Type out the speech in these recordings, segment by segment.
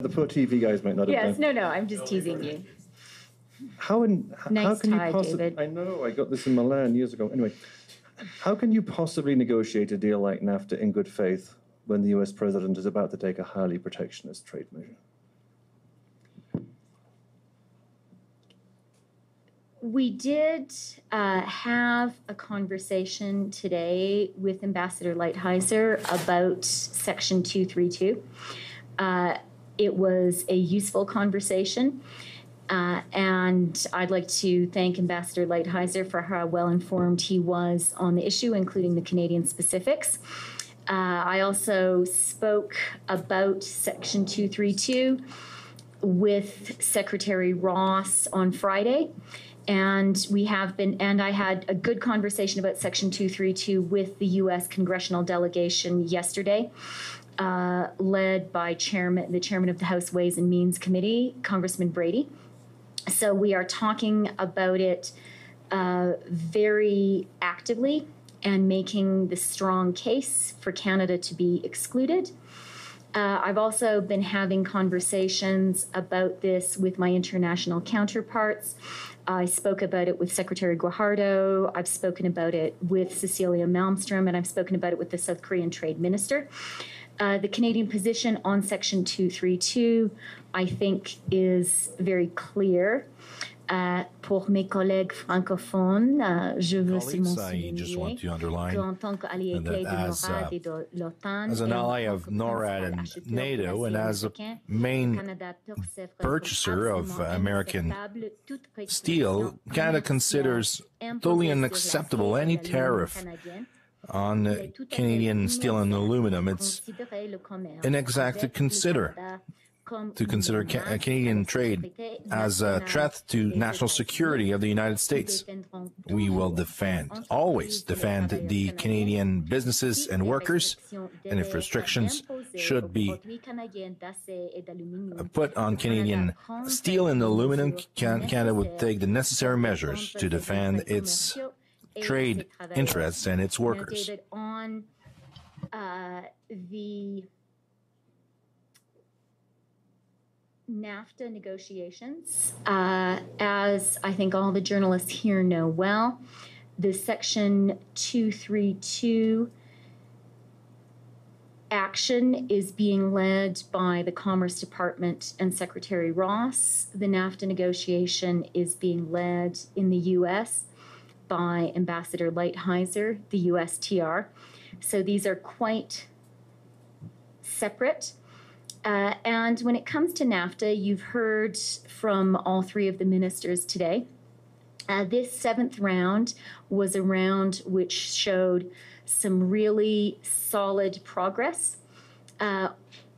The poor TV guys might not have done. Yes, no, I'm just teasing you. How can tie, you possibly? David. I know, I got this in Milan years ago. Anyway, how can you possibly negotiate a deal like NAFTA in good faith when the US president is about to take a highly protectionist trade measure? We did have a conversation today with Ambassador Lighthizer about Section 232. It was a useful conversation, and I'd like to thank Ambassador Lighthizer for how well-informed he was on the issue, including the Canadian specifics. I also spoke about Section 232 with Secretary Ross on Friday. And I had a good conversation about Section 232 with the U.S. congressional delegation yesterday, led by the chairman of the House Ways and Means Committee, Congressman Brady. So we are talking about it very actively and making the strong case for Canada to be excluded. I've also been having conversations about this with my international counterparts. I spoke about it with Secretary Guajardo, I've spoken about it with Cecilia Malmstrom, and I've spoken about it with the South Korean Trade Minister. The Canadian position on Section 232, I think, is very clear. Pour mes collègues francophones, je veux seulement souligner qu'en tant qu'allié clé de NORAD et de l'OTAN, as an ally of NORAD and NATO, and as a main purchaser of American steel, Canada considers totally unacceptable any tariff on Canadian steel and aluminum. It's inexact to consider Canadian trade as a threat to national security of the United States. We will always defend the Canadian businesses and workers, and if restrictions should be put on Canadian steel and aluminum, Canada would take the necessary measures to defend its trade interests and its workers. David, on the NAFTA negotiations, as I think all the journalists here know well, the Section 232 action is being led by the Commerce Department and Secretary Ross. The NAFTA negotiation is being led in the U.S. by Ambassador Lighthizer, the USTR. So these are quite separate. And when it comes to NAFTA, you've heard from all three of the ministers today. This seventh round was a round which showed some really solid progress,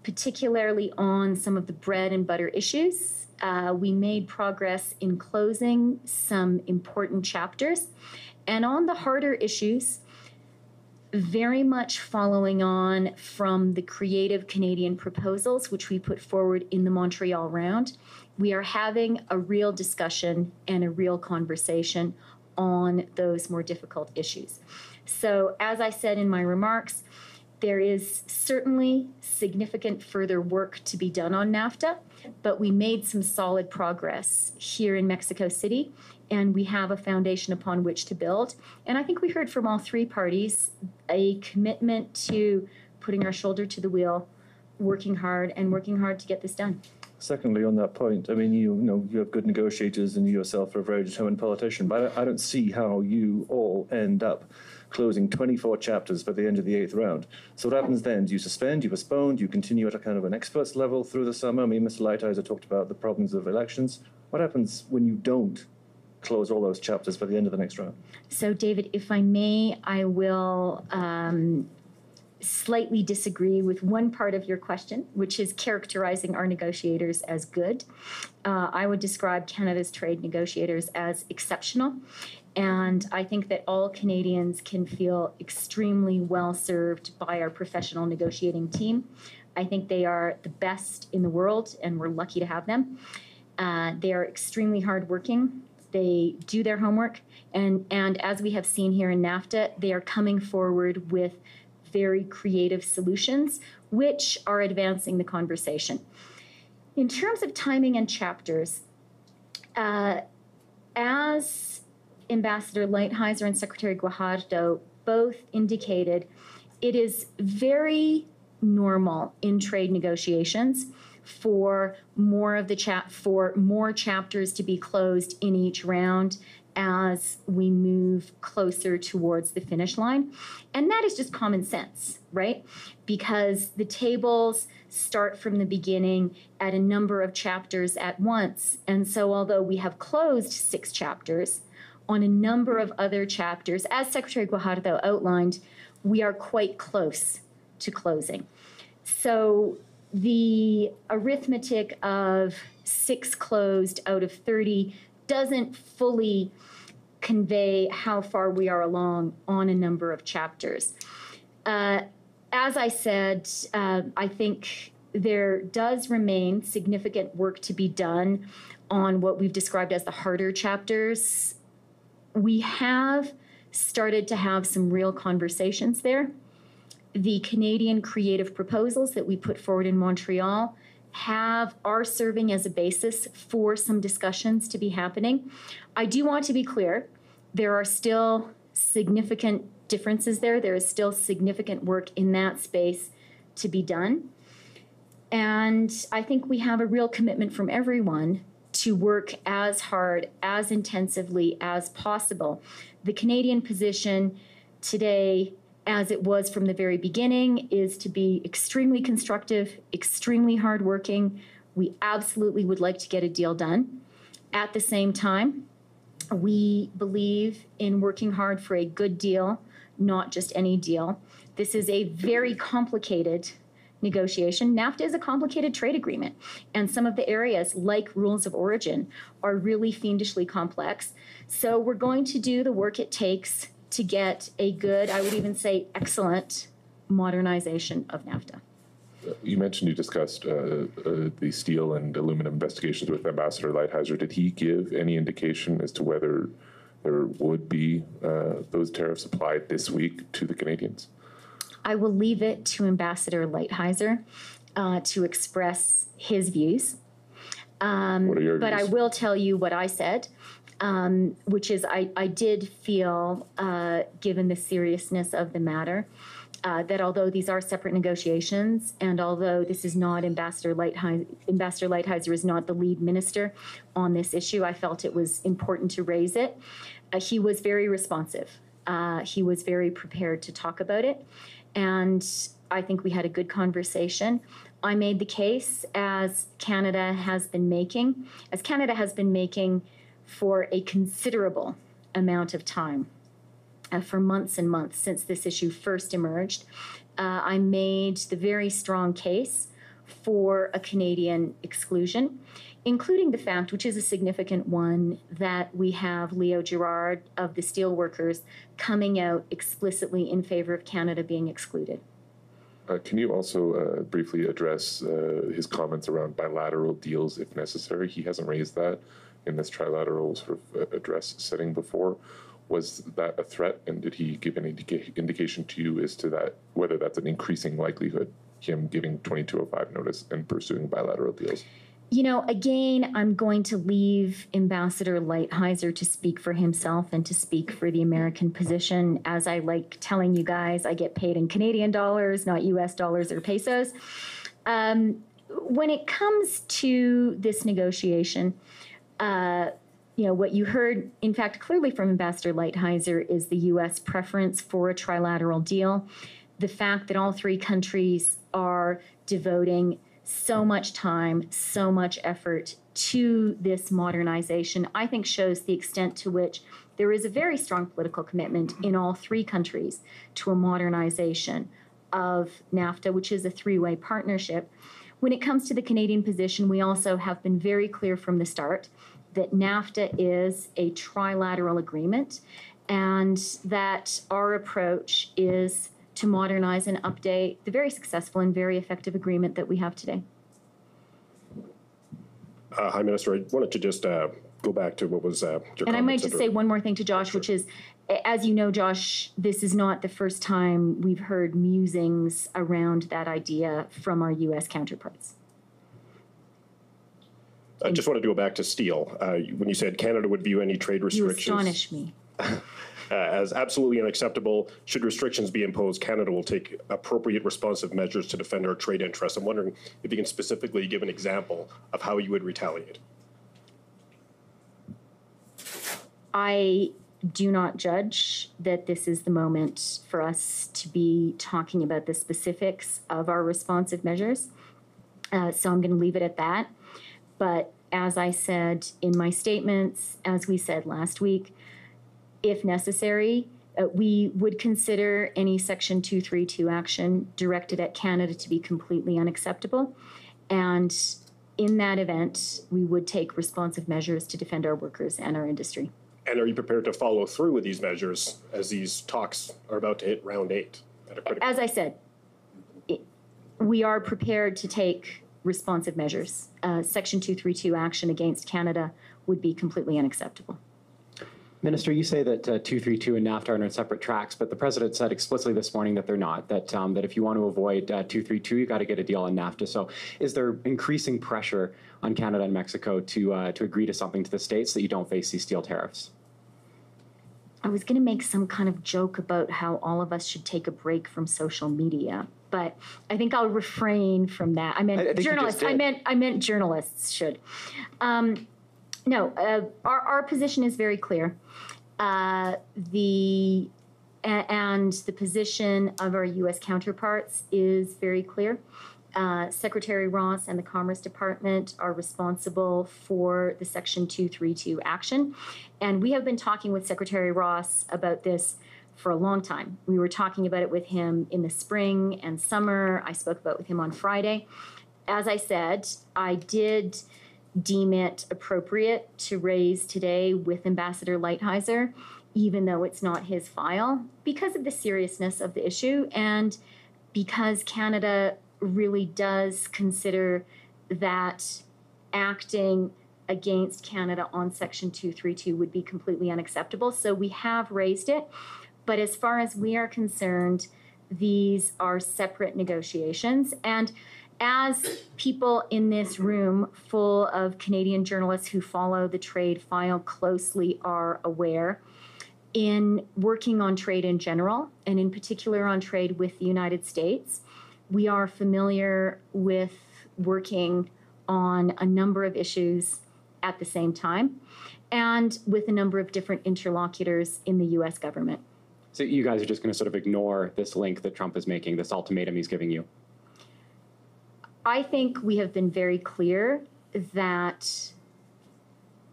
particularly on some of the bread and butter issues. We made progress in closing some important chapters. And on the harder issues, very much following on from the creative Canadian proposals, which we put forward in the Montreal round, we are having a real discussion and a real conversation on those more difficult issues. So, as I said in my remarks, there is certainly significant further work to be done on NAFTA, but we made some solid progress here in Mexico City, and we have a foundation upon which to build. And I think we heard from all three parties a commitment to putting our shoulder to the wheel, working hard to get this done. Secondly, on that point, I mean, you have good negotiators and you yourself are a very determined politician, but I don't see how you all end up closing 24 chapters by the end of the 8th round. So what happens then? Do you suspend, do you postpone, do you continue at a kind of an experts level through the summer? I mean, Mr. Lighthizer talked about the problems of elections. What happens when you don't close all those chapters by the end of the next round? So, David, if I may, I will slightly disagree with one part of your question, which is characterizing our negotiators as good. I would describe Canada's trade negotiators as exceptional. And I think that all Canadians can feel extremely well served by our professional negotiating team. I think they are the best in the world, and we're lucky to have them. They are extremely hardworking. They do their homework. And as we have seen here in NAFTA, they are coming forward with very creative solutions, which are advancing the conversation. In terms of timing and chapters, as Ambassador Lighthizer and Secretary Guajardo both indicated, it is very normal in trade negotiations for more chapters to be closed in each round as we move closer towards the finish line. And that is just common sense, right? Because the tables start from the beginning at a number of chapters at once. And so although we have closed 6 chapters, on a number of other chapters, as Secretary Guajardo outlined, we are quite close to closing. So the arithmetic of 6 closed out of 30 doesn't fully convey how far we are along on a number of chapters. As I said, I think there does remain significant work to be done on what we've described as the harder chapters. We have started to have some real conversations there. The Canadian creative proposals that we put forward in Montreal are serving as a basis for some discussions to be happening. I do want to be clear, there are still significant differences there. There is still significant work in that space to be done. And I think we have a real commitment from everyone to work as hard, as intensively as possible. The Canadian position today, as it was from the very beginning, is to be extremely constructive, extremely hardworking. We absolutely would like to get a deal done. At the same time, we believe in working hard for a good deal, not just any deal. This is a very complicated negotiation. NAFTA is a complicated trade agreement, and some of the areas, like rules of origin, are really fiendishly complex. So we're going to do the work it takes to get a good, I would even say excellent, modernization of NAFTA. You mentioned you discussed the steel and aluminum investigations with Ambassador Lighthizer. Did he give any indication as to whether there would be those tariffs applied this week to the Canadians? I will leave it to Ambassador Lighthizer to express his views. What are your but views? I will tell you what I said, which is I did feel, given the seriousness of the matter, that although these are separate negotiations, and although this is not Ambassador Lighthizer is not the lead minister on this issue, I felt it was important to raise it. He was very responsive. He was very prepared to talk about it. And I think we had a good conversation. I made the case, as Canada has been making for a considerable amount of time, for months and months since this issue first emerged. I made the very strong case for a Canadian exclusion, including the fact, which is a significant one, that we have Leo Gerard of the Steelworkers coming out explicitly in favor of Canada being excluded. Can you also briefly address his comments around bilateral deals if necessary? He hasn't raised that in this trilateral sort of address setting before. Was that a threat, and did he give any indication to you as to that, whether that's an increasing likelihood, him giving 2205 notice and pursuing bilateral deals? You know, again, I'm going to leave Ambassador Lighthizer to speak for himself and to speak for the American position. As I like telling you guys, I get paid in Canadian dollars, not US dollars or pesos. When it comes to this negotiation, what you heard, in fact, clearly from Ambassador Lighthizer is the U.S. preference for a trilateral deal. The fact that all 3 countries are devoting so much time, so much effort to this modernization, I think shows the extent to which there is a very strong political commitment in all 3 countries to a modernization of NAFTA, which is a 3-way partnership. When it comes to the Canadian position, we also have been very clear from the start that NAFTA is a trilateral agreement, and that our approach is to modernize and update the very successful and very effective agreement that we have today. Hi, Minister. I wanted to just go back to what was your comments. And I might just say one more thing to Josh, which is, as you know, Josh, this is not the first time we've heard musings around that idea from our U.S. counterparts. I just wanted to go back to steel. When you said Canada would view any trade restrictions... You astonish me. As absolutely unacceptable, should restrictions be imposed, Canada will take appropriate responsive measures to defend our trade interests. I'm wondering if you can specifically give an example of how you would retaliate. I do not judge that this is the moment for us to be talking about the specifics of our responsive measures. So I'm going to leave it at that. But as I said in my statements, as we said last week, if necessary, we would consider any Section 232 action directed at Canada to be completely unacceptable. And in that event, we would take responsive measures to defend our workers and our industry. And are you prepared to follow through with these measures as these talks are about to hit round 8? As I said, we are prepared to take responsive measures. Section 232 action against Canada would be completely unacceptable. Minister, you say that 232 and NAFTA are on separate tracks, but the president said explicitly this morning that they're not, that if you want to avoid 232, you got to get a deal on NAFTA. So is there increasing pressure on Canada and Mexico to agree to something to the States that you don't face these steel tariffs? I was going to make some kind of joke about how all of us should take a break from social media, but I think I'll refrain from that. I meant journalists. I meant journalists should. No, our position is very clear. The position of our U.S. counterparts is very clear. Secretary Ross and the Commerce Department are responsible for the Section 232 action. And we have been talking with Secretary Ross about this for a long time. We were talking about it with him in the spring and summer. I spoke about it with him on Friday. As I said, I did deem it appropriate to raise today with Ambassador Lighthizer, even though it's not his file, because of the seriousness of the issue and because Canada really does consider that acting against Canada on Section 232 would be completely unacceptable. So we have raised it. But as far as we are concerned, these are separate negotiations. And as people in this room full of Canadian journalists who follow the trade file closely are aware, in working on trade in general, and in particular on trade with the United States, we are familiar with working on a number of issues at the same time and with a number of different interlocutors in the U.S. government. So you guys are just going to sort of ignore this link that Trump is making, this ultimatum he's giving you? I think we have been very clear that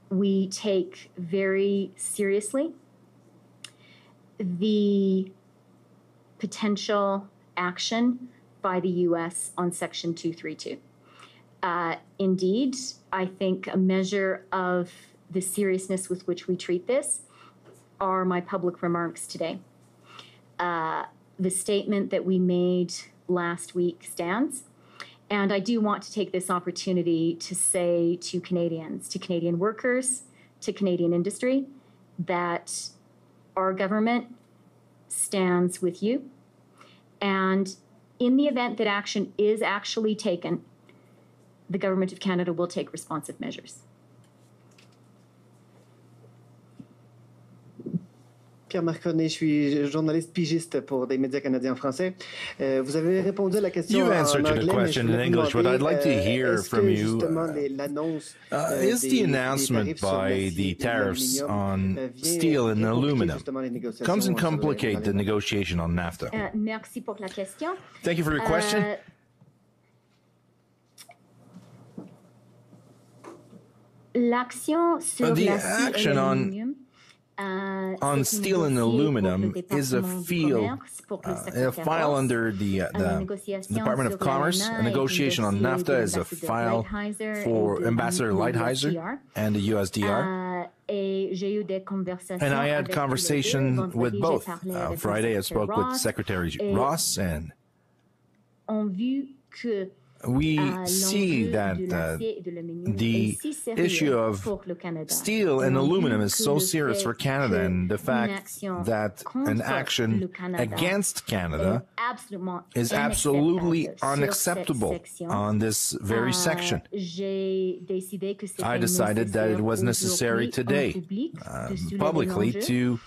we take very seriously the potential action by the U.S. on Section 232. Indeed, I think a measure of the seriousness with which we treat this are my public remarks today. The statement that we made last week stands. And I do want to take this opportunity to say to Canadians, to Canadian workers, to Canadian industry, that our government stands with you. And in the event that action is actually taken, the Government of Canada will take responsive measures. Pierre-Marc Cornet, je suis journaliste pigiste pour des médias canadiens français. Vous avez répondu à la question you answered to the question in English, but I'd like to hear from you. Is the announcement by the tariffs on steel and aluminum comes and complicate the negotiation on NAFTA? Merci pour la question. Thank you for your question. L'action sur the l'acier et action l'aluminium on steel and aluminum is a file under the Department of Commerce. A negotiation on NAFTA is a file for Ambassador Lighthizer and the USDR. And I had conversation with both. Friday I spoke with Secretary Ross and we see that the issue of steel and aluminum is so serious for Canada, and the fact that an action against Canada is absolutely unacceptable on this very section. I decided that it was necessary today, publicly, to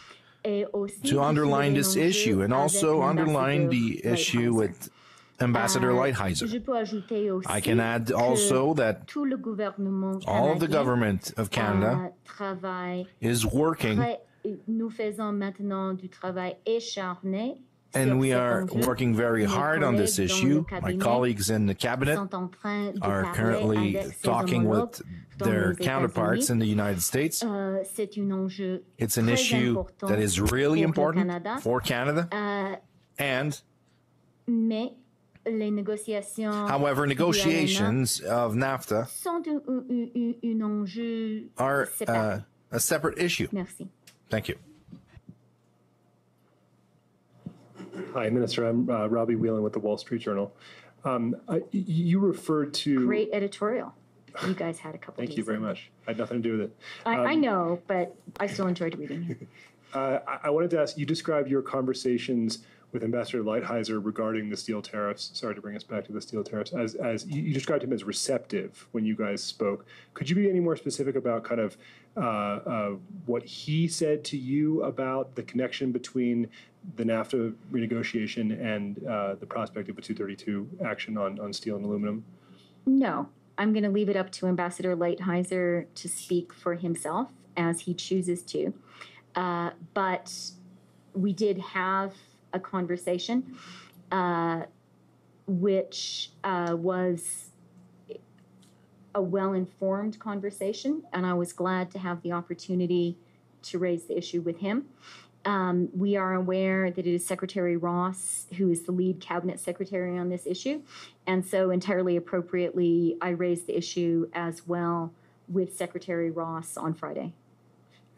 underline this issue and also underline the issue with Ambassador Lighthizer. I can add also that all of the government of Canada is working, and we are working very hard on this issue. My colleagues in the cabinet are currently talking with their counterparts in the United States. It's an issue that is really important for Canada, and however, negotiations of NAFTA are a separate issue. Thank you. Hi, Minister. I'm Robbie Whelan with the Wall Street Journal. You referred to... Great editorial you guys had a couple Thank you very much. I had nothing to do with it. I know, but I still enjoyed reading it. I wanted to ask, you described your conversations with Ambassador Lighthizer regarding the steel tariffs. Sorry to bring us back to the steel tariffs. As you described him as receptive when you guys spoke. Could you be any more specific about kind of what he said to you about the connection between the NAFTA renegotiation and the prospect of a 232 action on steel and aluminum? No. I'm going to leave it up to Ambassador Lighthizer to speak for himself as he chooses to. But we did have a conversation which was a well-informed conversation, and I was glad to have the opportunity to raise the issue with him. We are aware that it is Secretary Ross who is the lead cabinet secretary on this issue, and so entirely appropriately, I raised the issue as well with Secretary Ross on Friday.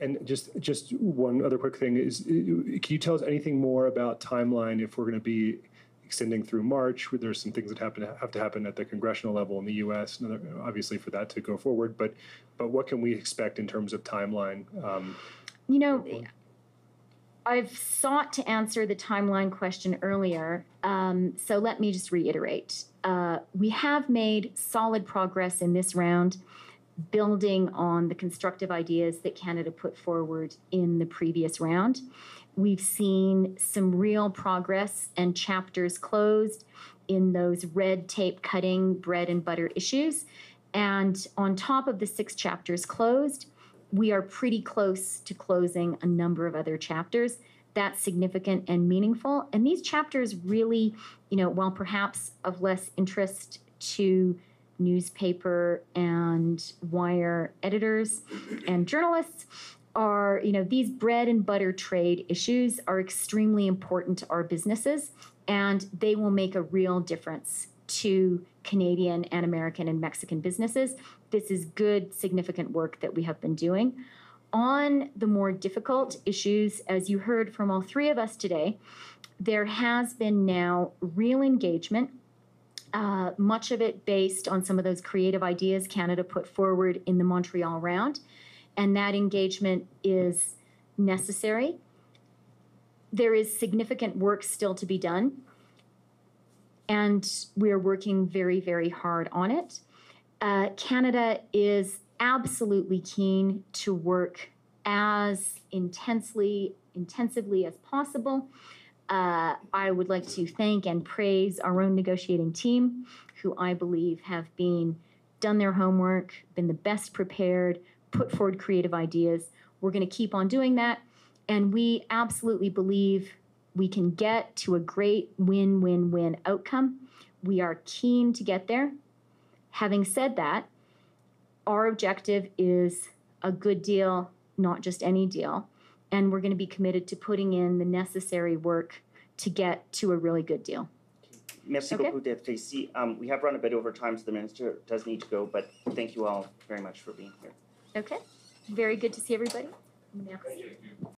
And just one other quick thing is, can you tell us anything more about timeline if we're going to be extending through March? There's some things that have to happen at the congressional level in the U.S., obviously for that to go forward. But what can we expect in terms of timeline? I've sought to answer the timeline question earlier, so let me just reiterate. We have made solid progress in this round, building on the constructive ideas that Canada put forward in the previous round. We've seen some real progress and chapters closed in those red tape cutting bread and butter issues. And on top of the 6 chapters closed, we are pretty close to closing a number of other chapters. That's significant and meaningful. And these chapters really, while perhaps of less interest to newspaper and wire editors and journalists, are, these bread and butter trade issues are extremely important to our businesses, and they will make a real difference to Canadian and American and Mexican businesses. This is good, significant work that we have been doing. On the more difficult issues, as you heard from all 3 of us today, there has been now real engagement, much of it based on some of those creative ideas Canada put forward in the Montreal round, and that engagement is necessary. There is significant work still to be done, and we are working very, very hard on it. Canada is absolutely keen to work as intensively as possible. I would like to thank and praise our own negotiating team, who I believe have done their homework, been the best prepared, put forward creative ideas. We're going to keep on doing that, and we absolutely believe we can get to a great win-win-win outcome. We are keen to get there. Having said that, our objective is a good deal, not just any deal, and we're going to be committed to putting in the necessary work to get to a really good deal. Merci beaucoup d'être ici. We have run a bit over time, so the minister does need to go, but thank you all very much for being here. Okay. Very good to see everybody. Merci.